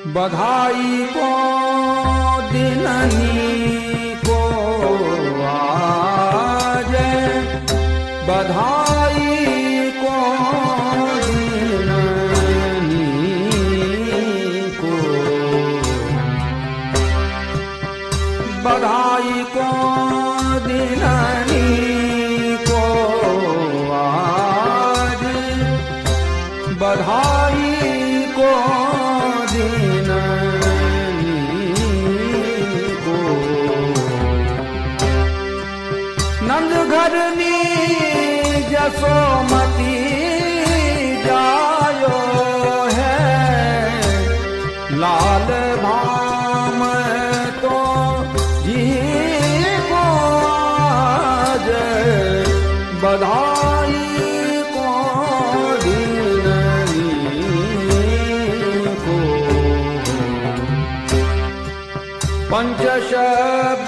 बधाई को दिननी को आज, बधाई को दिननी को, बधाई को दिननी को आज, बधाई को नंद घरनी जसोमती जायो है, लाल भाम तो जी को आज, बधाई को दिननी को। पंच शब्द